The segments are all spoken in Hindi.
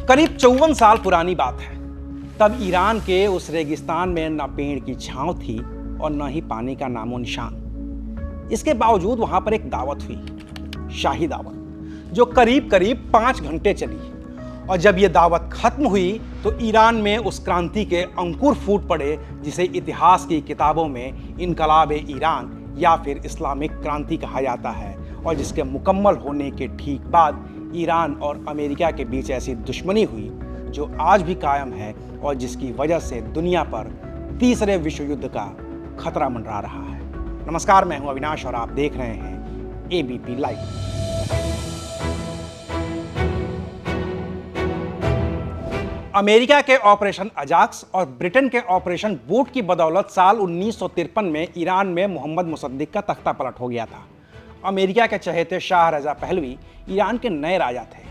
करीब 54 साल पुरानी बात है। तब ईरान के उस रेगिस्तान में न पेड़ की छांव थी और न ही पानी का नामो निशान। इसके बावजूद वहां पर एक दावत हुई, शाही दावत, जो करीब करीब 5 घंटे चली। और जब यह दावत खत्म हुई तो ईरान में उस क्रांति के अंकुर फूट पड़े जिसे इतिहास की किताबों में इनकलाब ईरान या फिर इस्लामिक क्रांति कहा जाता है, और जिसके मुकम्मल होने के ठीक बाद ईरान और अमेरिका के बीच ऐसी दुश्मनी हुई जो आज भी कायम है और जिसकी वजह से दुनिया पर तीसरे विश्व युद्ध का खतरा मंडरा रहा है। नमस्कार, मैं हूं अविनाश और आप देख रहे हैं एबीपी लाइव। अमेरिका के ऑपरेशन अजाक्स और ब्रिटेन के ऑपरेशन बूट की बदौलत साल 1953 में ईरान में मोहम्मद मुसद्दिक का तख्ता पलट हो गया था। अमेरिका के चहेते शाह रजा पहलवी ईरान के नए राजा थे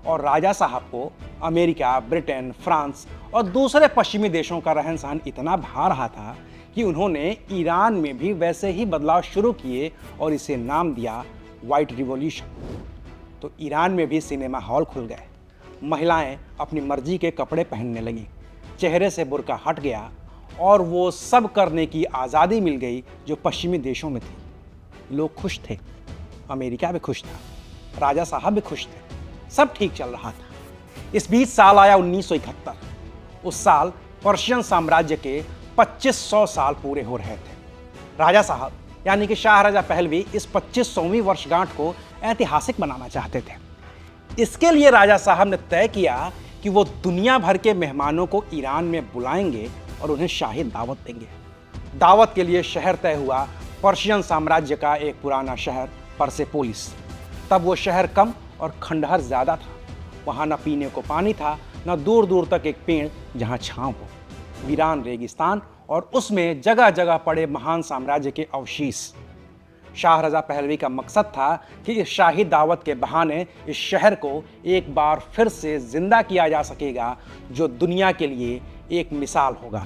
और राजा साहब को अमेरिका, ब्रिटेन, फ्रांस और दूसरे पश्चिमी देशों का रहन सहन इतना भा रहा था कि उन्होंने ईरान में भी वैसे ही बदलाव शुरू किए और इसे नाम दिया व्हाइट रिवॉल्यूशन। तो ईरान में भी सिनेमा हॉल खुल गए, महिलाएं अपनी मर्जी के कपड़े पहनने लगी, चेहरे से बुर्का हट गया और वो सब करने की आज़ादी मिल गई जो पश्चिमी देशों में थी। लोग खुश थे, अमेरिका भी खुश था, राजा साहब भी खुश थे, सब ठीक चल रहा था। इस बीच साल आया 1971। उस साल पर्शियन साम्राज्य के 2500 साल पूरे हो रहे थे। राजा साहब यानी कि शाह रजा पहलवी इस 2500वीं वर्षगांठ को ऐतिहासिक बनाना चाहते थे। इसके लिए राजा साहब ने तय किया कि वो दुनिया भर के मेहमानों को ईरान में बुलाएंगे और उन्हें शाही दावत देंगे। दावत के लिए शहर तय हुआ पर्शियन साम्राज्य का एक पुराना शहर परसेपोलिस। तब वो शहर कम और खंडहर ज्यादा था। वहाँ न पीने को पानी था, न दूर दूर तक एक पेड़ जहाँ छांव हो। वीरान रेगिस्तान और उसमें जगह जगह पड़े महान साम्राज्य के अवशेष। शाह रजा पहलवी का मकसद था कि इस शाही दावत के बहाने इस शहर को एक बार फिर से जिंदा किया जा सकेगा, जो दुनिया के लिए एक मिसाल होगा।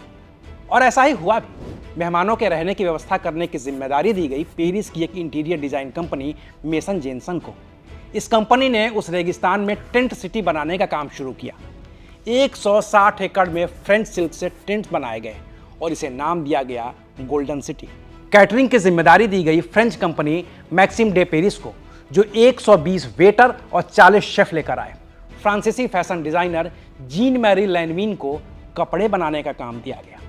और ऐसा ही हुआ भी। मेहमानों के रहने की व्यवस्था करने की जिम्मेदारी दी गई पेरिस की एक interior design company Maison Jansen को। इस कंपनी ने उस रेगिस्तान में टेंट सिटी बनाने का काम शुरू किया। 160 एकड़ में फ्रेंच सिल्क से टेंट बनाए गए और इसे नाम दिया गया गोल्डन सिटी। कैटरिंग की जिम्मेदारी दी गई French company Maxim de Paris को, जो 120 वेटर और 40 शेफ लेकर आए। फ्रांसीसी फैशन डिजाइनर जीन मैरी लैनवीन को कपड़े बनाने का काम दिया गया।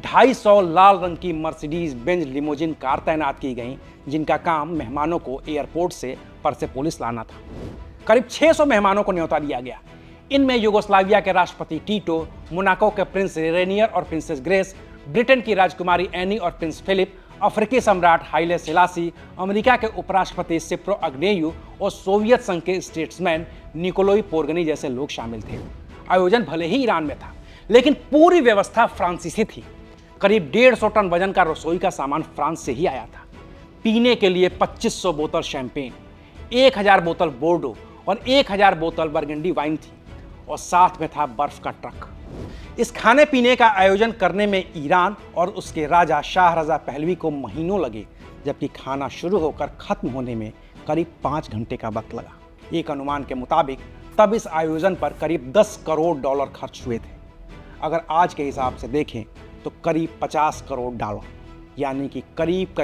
250 लाल रंग की मर्सिडीज बेंज लिमोजिन कार तैनात की गईं, जिनका काम मेहमानों को एयरपोर्ट से परसेपोलिस लाना था। करीब 600 मेहमानों को न्योता दिया गया। इनमें युगोस्लाविया के राष्ट्रपति टीटो, मोनाको के प्रिंस रेनियर और प्रिंसेस ग्रेस, ब्रिटेन की राजकुमारी एनी और प्रिंस फिलिप, अफ्रीकी सम्राट हाइले सेलासी, अमेरिका के उपराष्ट्रपति सिप्रो अग्नेयू और सोवियत संघ के स्टेट्समैन निकोलोई पोर्गनी जैसे लोग शामिल थे। आयोजन भले ही ईरान में था, लेकिन पूरी व्यवस्था फ्रांसीसी थी। करीब 150 टन वजन का रसोई का सामान फ्रांस से ही आया था। पीने के लिए 2500 बोतल शैंपेन, 1000 बोतल बोर्डो और 1000 बोतल बर्गंडी वाइन थी, और साथ में था बर्फ का ट्रक। इस खाने पीने का आयोजन करने में ईरान और उसके राजा शाह रजा पहलवी को महीनों लगे, जबकि खाना शुरू होकर खत्म होने में करीब 5 घंटे का वक्त लगा। एक अनुमान के मुताबिक तब इस आयोजन पर करीब $10 करोड़ खर्च हुए थे। अगर आज के हिसाब से देखें तो करीब $50 करोड़, यानी कि करीब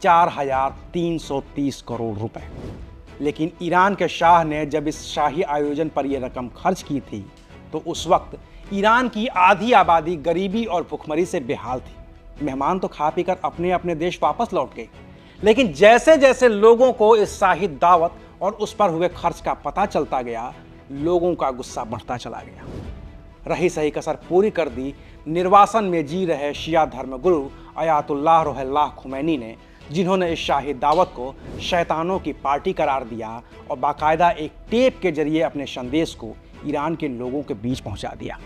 4330 करोड़ रुपए। लेकिन ईरान के शाह ने जब इस शाही आयोजन पर यह रकम खर्च की थी तो उस वक्त ईरान की आधी आबादी गरीबी और भुखमरी से बेहाल थी। मेहमान तो खा पीकर अपने अपने देश वापस लौट गए, लेकिन जैसे जैसे लोगों को इस शाही दावत और उस पर हुए खर्च का पता चलता गया, लोगों का गुस्सा बढ़ता चला गया। रही सही कसर पूरी कर दी निर्वासन में जी रहे शिया धर्मगुरु अयातुल्लाह रुहुल्लाह खुमैनी ने, जिन्होंने इस शाही दावत को शैतानों की पार्टी करार दिया और बाकायदा एक टेप के जरिए अपने संदेश को ईरान के लोगों के बीच पहुंचा दिया।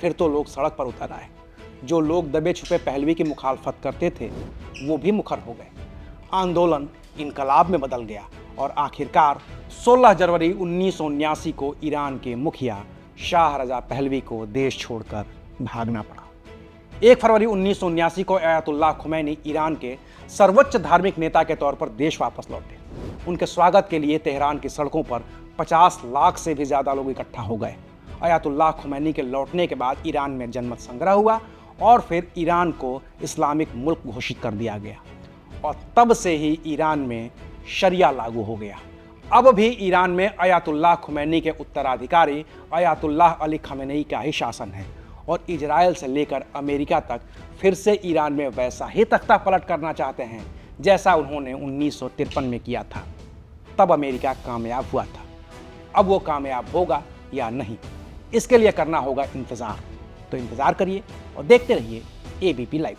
फिर तो लोग सड़क पर उतर आए। जो लोग दबे छुपे पहलवी की मुखालफत करते थे वो भी मुखर हो गए। आंदोलन इनकलाब में बदल गया और आखिरकार 16 जनवरी 1979 को ईरान के मुखिया शाह रजा पहलवी को देश छोड़कर भागना पड़ा। 1 फरवरी 1979 को अयातुल्लाह खुमैनी ईरान के सर्वोच्च धार्मिक नेता के तौर पर देश वापस लौटे। उनके स्वागत के लिए तेहरान की सड़कों पर 50 लाख से भी ज़्यादा लोग इकट्ठा हो गए। अयातुल्लाह खुमैनी के लौटने के बाद ईरान में जनमत संग्रह हुआ और फिर ईरान को इस्लामिक मुल्क घोषित कर दिया गया और तब से ही ईरान में शरिया लागू हो गया। अब भी ईरान में अयातुल्लाह खुमैनी के उत्तराधिकारी अयातुल्लाह अली खमेनेई का ही शासन है और इजराइल से लेकर अमेरिका तक फिर से ईरान में वैसा ही तख्ता पलट करना चाहते हैं जैसा उन्होंने 1953 में किया था। तब अमेरिका कामयाब हुआ था। अब वो कामयाब होगा या नहीं, इसके लिए करना होगा इंतज़ार। तो इंतज़ार करिए और देखते रहिए एबीपी लाइव।